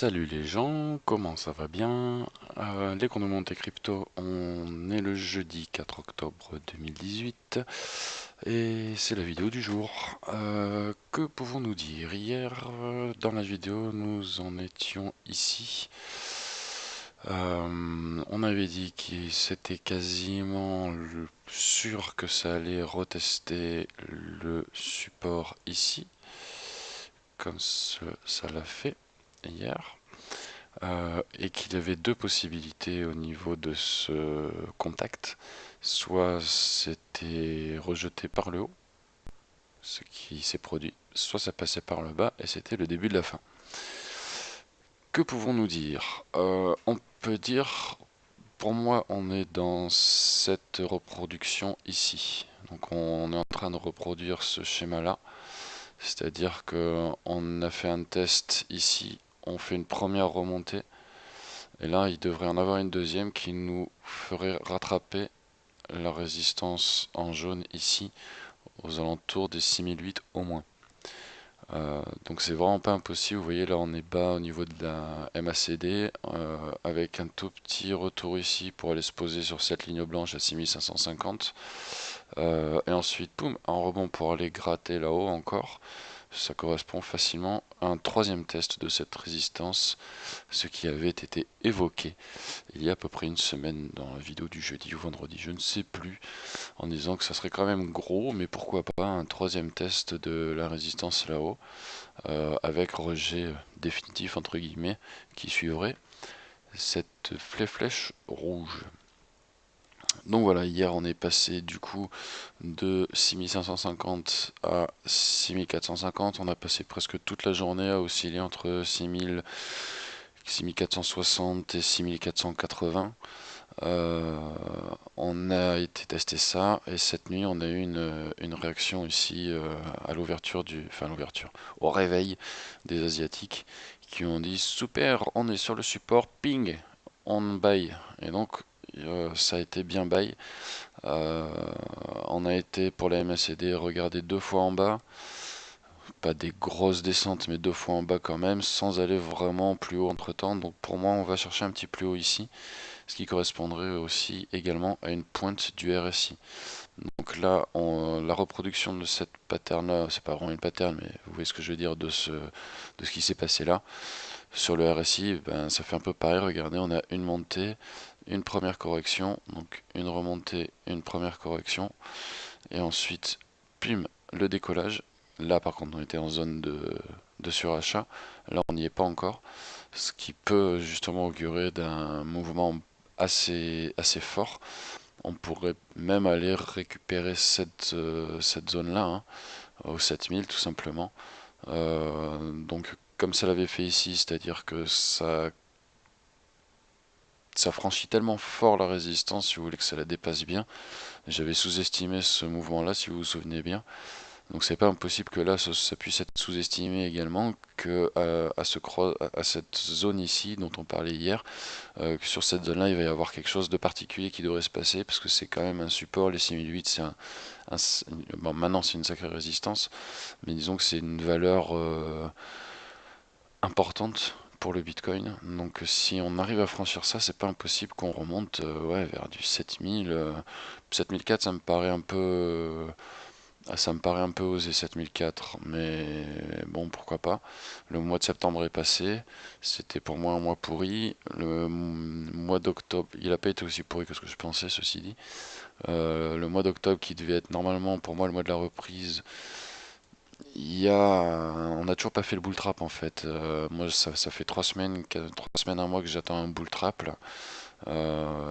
Salut les gens, comment ça va bien? Les cours de Monte Crypto, on est le jeudi 4 octobre 2018 et c'est la vidéo du jour. Que pouvons-nous dire? Hier, dans la vidéo, nous en étions ici. On avait dit que c'était quasiment sûr que ça allait retester le support ici, comme ça l'a fait hier. Et qu'il avait deux possibilités au niveau de ce contact. Soit c'était rejeté par le haut, ce qui s'est produit, soit ça passait par le bas et c'était le début de la fin. Que pouvons-nous dire? On peut dire, pour moi, on est dans cette reproduction ici. Donc on est en train de reproduire ce schéma-là. C'est-à-dire qu'on a fait un test ici, on fait une première remontée. Et là, il devrait en avoir une deuxième qui nous ferait rattraper la résistance en jaune ici, aux alentours des 6008 au moins. Donc c'est vraiment pas impossible. Vous voyez là, on est bas au niveau de la MACD, avec un tout petit retour ici pour aller se poser sur cette ligne blanche à 6550. Et ensuite, boum, un rebond pour aller gratter là-haut encore. Ça correspond facilement à un troisième test de cette résistance, ce qui avait été évoqué il y a à peu près une semaine dans la vidéo du jeudi ou vendredi, je ne sais plus, en disant que ça serait quand même gros, mais pourquoi pas un troisième test de la résistance là-haut, avec rejet définitif entre guillemets, qui suivrait cette flèche rouge. Donc voilà, hier on est passé du coup de 6550 à 6450, on a passé presque toute la journée à osciller entre 6460 et 6480. On a été tester ça et cette nuit on a eu une réaction ici à l'ouverture au réveil des Asiatiques qui ont dit super, on est sur le support, ping, on buy. Et donc ça a été bien buy. On a été pour la MACD regarder deux fois en bas, pas des grosses descentes mais deux fois en bas quand même, sans aller vraiment plus haut entre temps. Donc pour moi on va chercher un petit plus haut ici, ce qui correspondrait aussi également à une pointe du RSI. Donc là, la reproduction de cette pattern là, c'est pas vraiment une pattern, mais vous voyez ce que je veux dire de ce qui s'est passé là. Sur le RSI, ben, ça fait un peu pareil, regardez, on a une montée, une première correction, donc une remontée, une première correction, et ensuite, pim, le décollage. Là par contre on était en zone de surachat, là on n'y est pas encore, ce qui peut justement augurer d'un mouvement assez fort. On pourrait même aller récupérer cette zone-là, hein, au 7000 tout simplement. Donc comme ça l'avait fait ici, c'est-à-dire que ça franchit tellement fort la résistance, si vous voulez, que ça la dépasse bien. J'avais sous-estimé ce mouvement-là, si vous vous souvenez bien. Donc c'est pas impossible que là ça puisse être sous-estimé également, que à cette zone ici dont on parlait hier, que sur cette zone là il va y avoir quelque chose de particulier qui devrait se passer, parce que c'est quand même un support. Les 6008 c'est bon, maintenant c'est une sacrée résistance, mais disons que c'est une valeur importante pour le Bitcoin. Donc si on arrive à franchir ça, c'est pas impossible qu'on remonte ouais, vers du 7000, 7004. Ça me paraît un peu osé 7004, mais bon, pourquoi pas. Le mois de septembre est passé, c'était pour moi un mois pourri. Le mois d'octobre, il n'a pas été aussi pourri que ce que je pensais, ceci dit. Le mois d'octobre qui devait être normalement pour moi le mois de la reprise, on n'a toujours pas fait le bull trap en fait. Moi, ça fait 3 semaines, un mois que j'attends un bull trap là.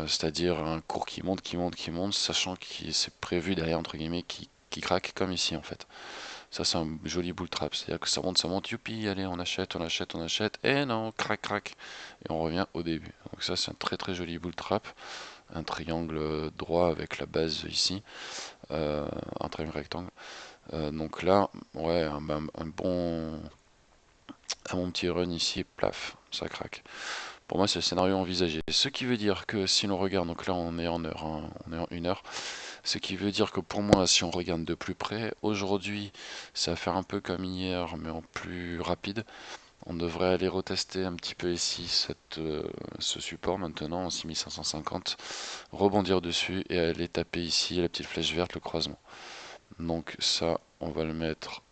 C'est-à-dire un cours qui monte, qui monte, qui monte, sachant que c'est prévu derrière entre guillemets qui craque comme ici en fait. Ça c'est un joli bull trap, c'est-à-dire que ça monte, youpi, allez on achète, on achète, on achète, et non, crac, crac, et on revient au début. Donc ça c'est un très très joli bull trap, un triangle droit avec la base ici, un triangle rectangle. Donc là, ouais, un bon petit run ici, plaf, ça craque. Pour moi, c'est le scénario envisagé. Ce qui veut dire que si l'on regarde, donc là on est en heure, hein, on est en 1 heure. Ce qui veut dire que pour moi, si on regarde de plus près, aujourd'hui, ça va faire un peu comme hier, mais en plus rapide. On devrait aller retester un petit peu ici ce support maintenant en 6550, rebondir dessus et aller taper ici la petite flèche verte, le croisement. Donc ça, on va le mettre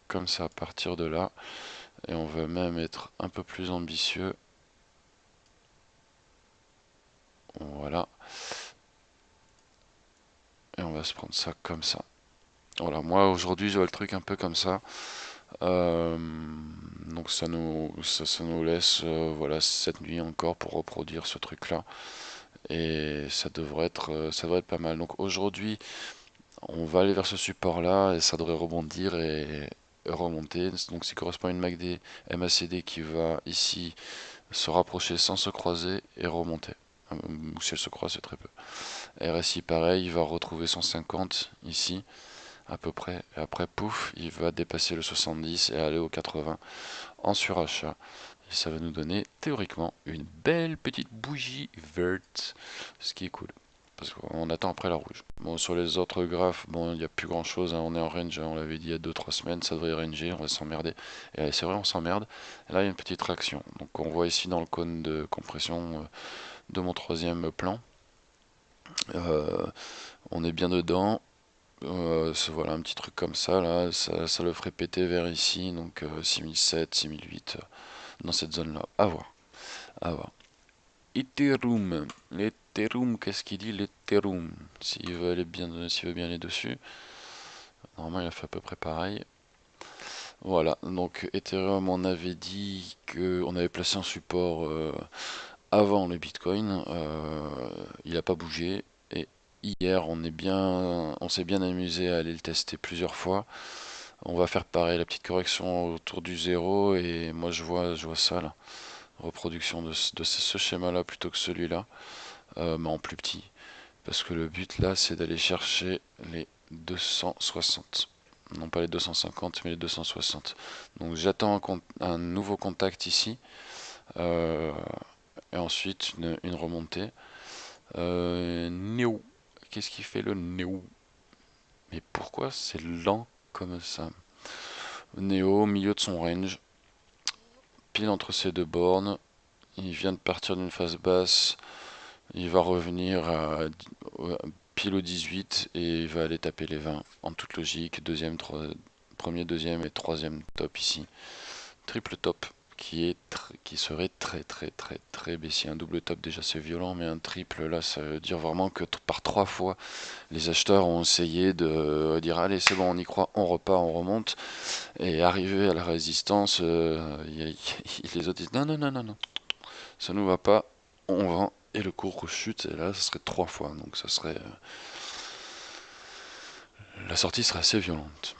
comme ça à partir de là, et on va même être un peu plus ambitieux. Voilà. Et on va se prendre ça comme ça. Voilà, moi aujourd'hui je vois le truc un peu comme ça. Donc ça nous laisse voilà, cette nuit encore pour reproduire ce truc là. Et ça devrait être pas mal. Donc aujourd'hui, on va aller vers ce support là et ça devrait rebondir et remonter. Donc ça correspond à une MACD MACD qui va ici se rapprocher sans se croiser et remonter. Ou si elle se croise, c'est très peu. RSI pareil, il va retrouver 150 ici à peu près. Et après, pouf, il va dépasser le 70 et aller au 80 en surachat. Et ça va nous donner théoriquement une belle petite bougie verte, ce qui est cool. Parce qu'on attend après la rouge. Bon, sur les autres graphes, bon, il n'y a plus grand chose, hein. On est en range, hein. On l'avait dit il y a 2-3 semaines, ça devrait ranger, on va s'emmerder. Et c'est vrai, on s'emmerde. Et là, il y a une petite réaction. Donc, on voit ici dans le cône de compression de mon troisième plan. On est bien dedans. Voilà, un petit truc comme ça, là, ça le ferait péter vers ici, donc 6007, 6008, dans cette zone-là. À voir, à voir. Ethereum, l'Ethereum, qu'est-ce qu'il dit l'Ethereum? S'il veut aller bien, s'il veut bien aller dessus. Normalement, il a fait à peu près pareil. Voilà, donc Ethereum, on avait dit qu'on avait placé un support avant le Bitcoin. Il n'a pas bougé. Et hier, on s'est bien amusé à aller le tester plusieurs fois. On va faire pareil, la petite correction autour du zéro. Et moi, je vois ça là. Reproduction de ce schéma-là plutôt que celui-là, mais en plus petit. Parce que le but là, c'est d'aller chercher les 260. Non pas les 250, mais les 260. Donc j'attends un nouveau contact ici. Euh, et ensuite une remontée. Néo. Qu'est-ce qui fait le Néo? Mais pourquoi c'est lent comme ça? Néo, au milieu de son range, pile entre ces deux bornes. Il vient de partir d'une phase basse. Il va revenir pile au 18 et il va aller taper les 20 en toute logique. Premier, deuxième et troisième top ici. Triple top qui serait très baissier. Un double top déjà c'est violent, mais un triple là ça veut dire vraiment que par 3 fois les acheteurs ont essayé de dire allez c'est bon on y croit, on repart, on remonte et arrivé à la résistance, les autres disent non, ça nous va pas, on vend et le cours rechute et là ça serait 3 fois donc ça serait la sortie serait assez violente.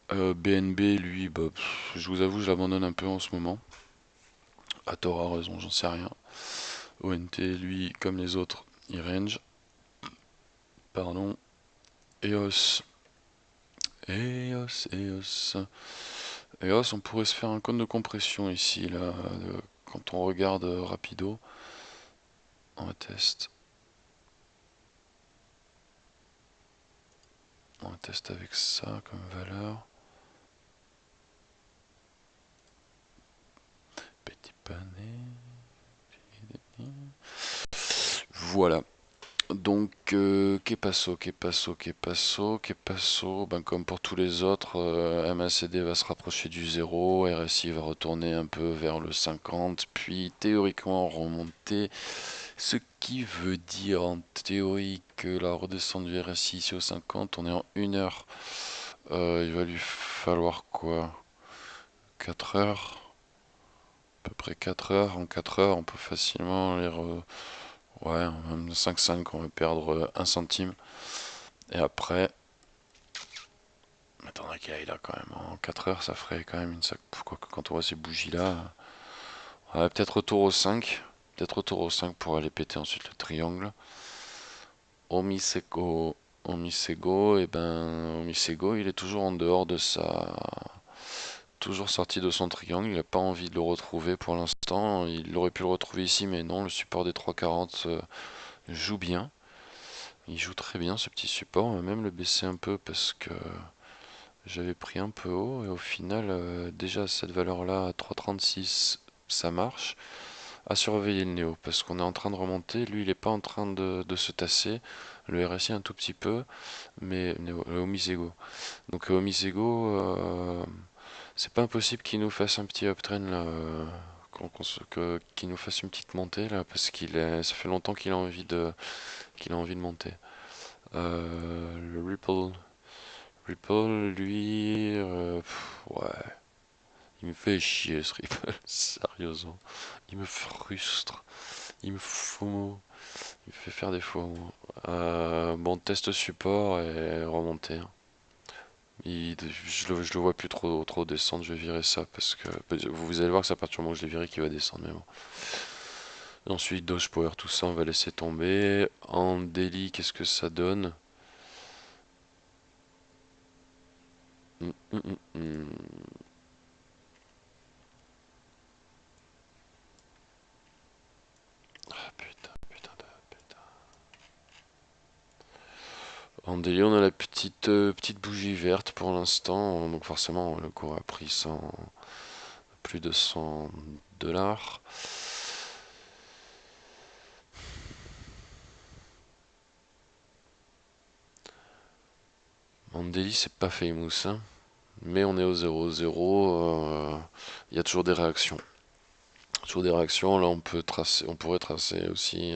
BNB lui bah, je vous avoue je l'abandonne un peu en ce moment. À tort, à raison, j'en sais rien. ONT, lui, comme les autres, il range. Pardon. EOS. EOS, on pourrait se faire un cône de compression ici, là, quand on regarde rapido. On va tester. On va tester avec ça comme valeur. Petit pané. Voilà. Donc, qu'est passo, ben, comme pour tous les autres, MACD va se rapprocher du 0, RSI va retourner un peu vers le 50, puis théoriquement remonter, ce qui veut dire en théorie que la redescente du RSI ici au 50, on est en 1 heure, il va lui falloir quoi? 4 heures? À peu près 4 heures, en 4 heures on peut facilement ouais, même 5,5 on va perdre 1 centime. Et après, attendez qu'il aille là quand même. En 4 heures, ça ferait quand même une sac. Pourquoi que quand on voit ces bougies-là. Ouais, peut-être retour au 5. Peut-être retour au 5 pour aller péter ensuite le triangle. Omisego. Omisego, et ben. Omisego, il est toujours en dehors de sa. Toujours sorti de son triangle. Il n'a pas envie de le retrouver pour l'instant. Il aurait pu le retrouver ici, mais non. Le support des 3,40 joue bien. Il joue très bien ce petit support. On va même le baisser un peu parce que J'avais pris un peu haut et au final, déjà cette valeur-là à 3,36, ça marche. À surveiller le Néo parce qu'on est en train de remonter. Lui, il est pas en train de se tasser. Le RSI un tout petit peu, mais le Omisego. Donc Omisego, c'est pas impossible qu'il nous fasse un petit uptrend là, qu'il nous fasse une petite montée là, parce ça fait longtemps qu'il a envie de monter. Le Ripple, lui, ouais, il me fait chier ce Ripple, sérieusement, il me frustre, il me fout, il me fait faire des faux mots. Bon, test support et remonter, hein. Je le vois plus trop descendre, je vais virer ça parce que vous allez voir que c'est à partir du moment où je l'ai viré qu'il va descendre, mais bon. Ensuite, Doge Power, tout ça, on va laisser tomber. En daily, qu'est-ce que ça donne? Hum, hum, hum, hum. Ah putain, putain, putain. En daily, on a la petite bougie verte pour l'instant, donc forcément, le cours a pris plus de 100 dollars. En daily, c'est pas famous, hein. Mais on est au 0,0. Il y a toujours des réactions. Toujours des réactions. Là, on pourrait tracer aussi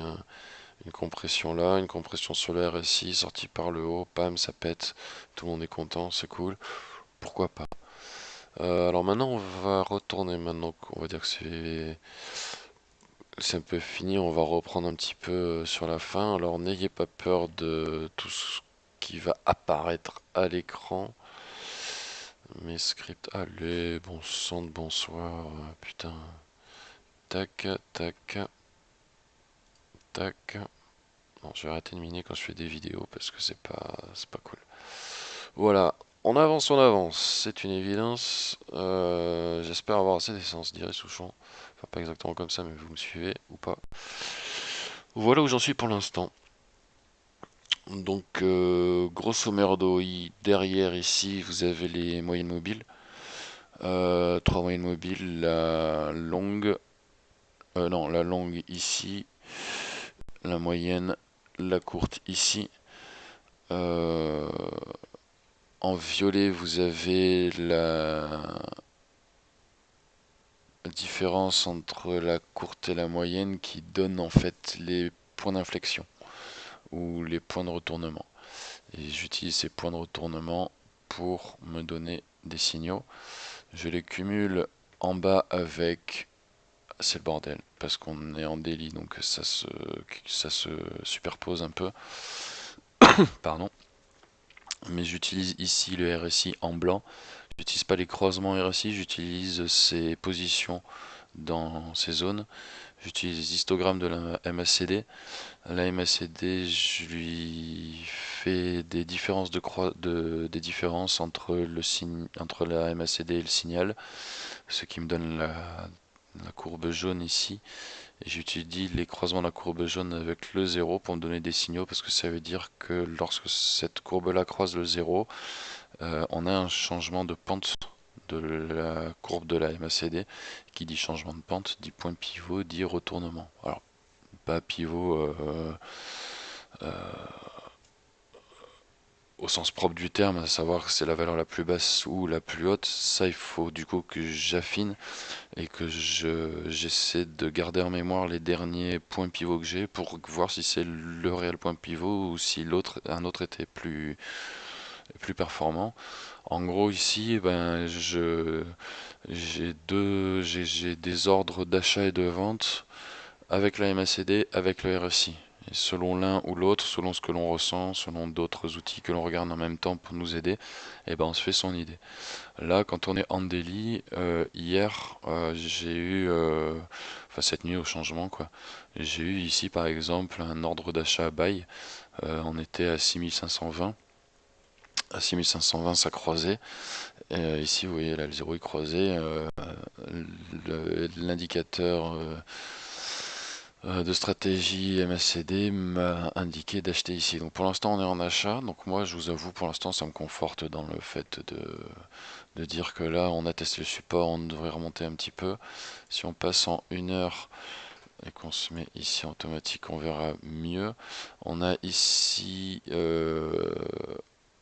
une compression là, une compression sur le RSI, sortie par le haut, pam, ça pète. Tout le monde est content, c'est cool. Pourquoi pas? Alors maintenant, on va retourner. Maintenant qu'on va dire que c'est un peu fini, on va reprendre un petit peu sur la fin. Alors n'ayez pas peur de tout ce qui va apparaître à l'écran. Mes scripts, allez, bon sang de bonsoir, putain. Tac, tac, tac. Bon, je vais arrêter de miner quand je fais des vidéos parce que c'est pas cool. Voilà, on avance, c'est une évidence. J'espère avoir assez d'essence, dirait Souchon. Enfin, pas exactement comme ça, mais vous me suivez ou pas. Voilà où j'en suis pour l'instant. Donc, grosso merdo, derrière ici, vous avez les moyennes mobiles. Trois moyennes mobiles, la longue, non, la longue ici, la moyenne, la courte ici. Euh, En violet, vous avez la différence entre la courte et la moyenne qui donne en fait les points d'inflexion ou les points de retournement. Et j'utilise ces points de retournement pour me donner des signaux. Je les cumule en bas avec... C'est le bordel, parce qu'on est en daily, donc ça se superpose un peu. Pardon. Mais j'utilise ici le RSI en blanc. J'utilise pas les croisements RSI, j'utilise ces positions dans ces zones. J'utilise les histogrammes de la MACD. La MACD, je lui fais des différences des différences entre la MACD et le signal, ce qui me donne la courbe jaune ici. Et j'utilise les croisements de la courbe jaune avec le 0 pour me donner des signaux parce que ça veut dire que lorsque cette courbe-là croise le 0, on a un changement de pente de la courbe de la MACD. Qui dit changement de pente dit point pivot, dit retournement. Alors, pas pivot euh, au sens propre du terme, à savoir que c'est la valeur la plus basse ou la plus haute. Ça, il faut du coup que j'affine et que j'essaie de garder en mémoire les derniers points pivots que j'ai pour voir si c'est le réel point pivot ou si un autre était plus performant. En gros ici, ben j'ai des ordres d'achat et de vente avec la MACD, avec le RSI. Et selon l'un ou l'autre, selon ce que l'on ressent, selon d'autres outils que l'on regarde en même temps pour nous aider, et ben on se fait son idée. Là, quand on est en daily, hier, j'ai eu, enfin cette nuit au changement quoi, j'ai eu ici par exemple un ordre d'achat buy. On était à 6520. À 6520 ça croisait. Ici vous voyez là le 0 est croisé. L'indicateur de stratégie MACD m'a indiqué d'acheter ici. Donc pour l'instant on est en achat, donc moi je vous avoue pour l'instant ça me conforte dans le fait de dire que là on a testé le support, on devrait remonter un petit peu. Si on passe en 1 heure et qu'on se met ici en automatique, on verra mieux. On a ici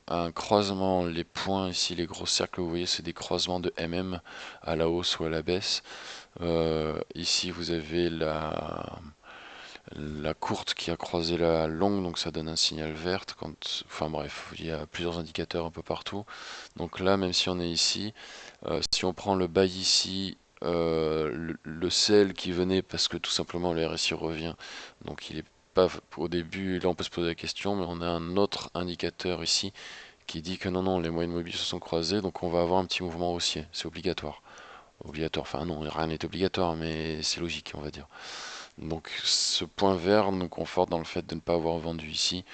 un croisement, les points ici, les gros cercles, vous voyez, c'est des croisements de MM à la hausse ou à la baisse. Ici, vous avez la courte qui a croisé la longue, donc ça donne un signal vert. Enfin bref, il y a plusieurs indicateurs un peu partout. Donc là, même si on est ici, si on prend le buy ici, le sell qui venait parce que tout simplement le RSI revient, donc il est pas au début, là on peut se poser la question, mais on a un autre indicateur ici qui dit que non, non, les moyennes mobiles se sont croisées, donc on va avoir un petit mouvement haussier, c'est obligatoire. Obligatoire, enfin non, rien n'est obligatoire, mais c'est logique, on va dire. Donc ce point vert nous conforte dans le fait de ne pas avoir vendu ici,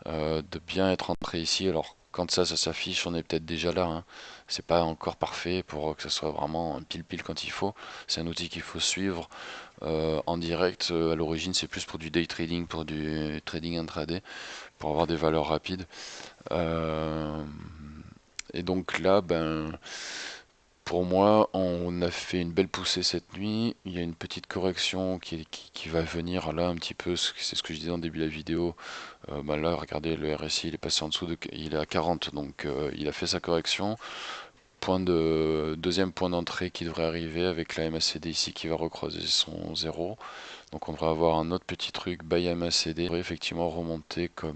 de bien être entré ici. Alors quand ça s'affiche, on est peut-être déjà là, hein. C'est pas encore parfait pour que ce soit vraiment pile pile quand il faut. C'est un outil qu'il faut suivre en direct. À l'origine, c'est plus pour du day trading, pour du trading intraday, pour avoir des valeurs rapides. Euh, et donc là, ben, pour moi, on a fait une belle poussée cette nuit. Il y a une petite correction qui va venir là un petit peu. C'est ce que je disais en début de la vidéo. Bah là, regardez, le RSI il est passé en dessous il est à 40, donc il a fait sa correction. Deuxième point d'entrée qui devrait arriver avec la MACD ici qui va recroiser son 0. Donc on devrait avoir un autre petit truc, buy MACD, devrait effectivement remonter euh,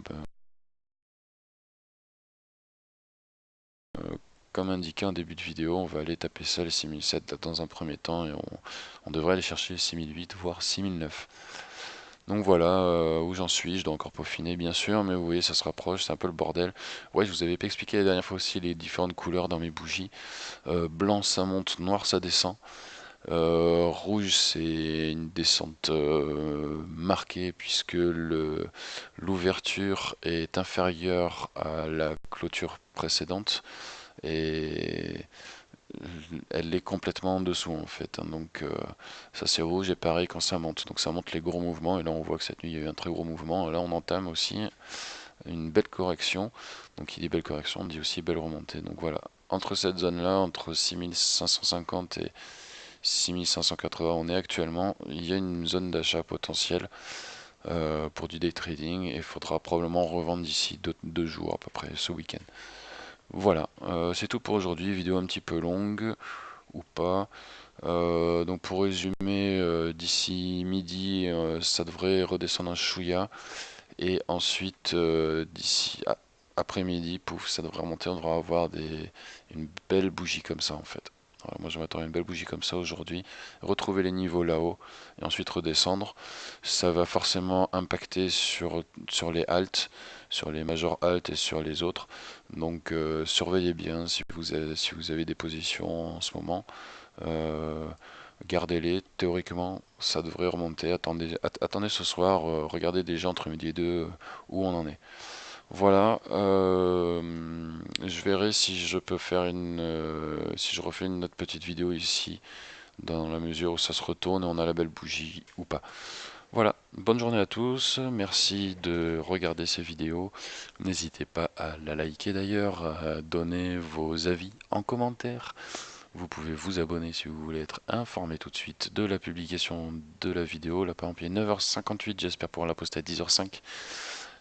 comme indiqué en début de vidéo. On va aller taper ça les 6007 dans un premier temps et on devrait aller chercher les 6008 voire 6009. Donc voilà où j'en suis, je dois encore peaufiner bien sûr, mais vous voyez ça se rapproche, c'est un peu le bordel. Ouais, je vous avais pas expliqué la dernière fois aussi les différentes couleurs dans mes bougies. Blanc ça monte, noir ça descend. Rouge c'est une descente marquée puisque l'ouverture est inférieure à la clôture précédente et elle est complètement en dessous en fait, hein. Donc ça c'est rouge et pareil quand ça monte. Donc ça monte les gros mouvements et là on voit que cette nuit il y a eu un très gros mouvement. Et là on entame aussi une belle correction. Donc qui dit belle correction on dit aussi belle remontée. Donc voilà, entre cette zone là, entre 6550 et 6580 on est actuellement. Il y a une zone d'achat potentielle pour du day trading et il faudra probablement revendre d'ici 2 jours à peu près ce week-end. Voilà, c'est tout pour aujourd'hui, vidéo un petit peu longue ou pas. Donc pour résumer, d'ici midi, ça devrait redescendre un chouïa. Et ensuite, d'ici après-midi, pouf, ça devrait remonter. On devrait avoir une belle bougie comme ça en fait. Voilà, moi je m'attends à une belle bougie comme ça aujourd'hui. Retrouver les niveaux là-haut et ensuite redescendre. Ça va forcément impacter sur les halts, sur les majors halts et sur les autres. Donc surveillez bien si vous avez des positions en ce moment. Euh, Gardez-les, théoriquement ça devrait remonter. Attendez ce soir, regardez déjà entre midi et deux où on en est. Voilà, je verrai si je peux faire si je refais une autre petite vidéo ici, dans la mesure où ça se retourne et on a la belle bougie ou pas. Voilà, bonne journée à tous, merci de regarder ces vidéos. N'hésitez pas à la liker d'ailleurs, à donner vos avis en commentaire. Vous pouvez vous abonner si vous voulez être informé tout de suite de la publication de la vidéo. Là par exemple il est 9h58, j'espère pouvoir la poster à 10h05.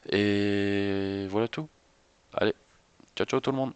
Et voilà tout. Allez, ciao ciao tout le monde.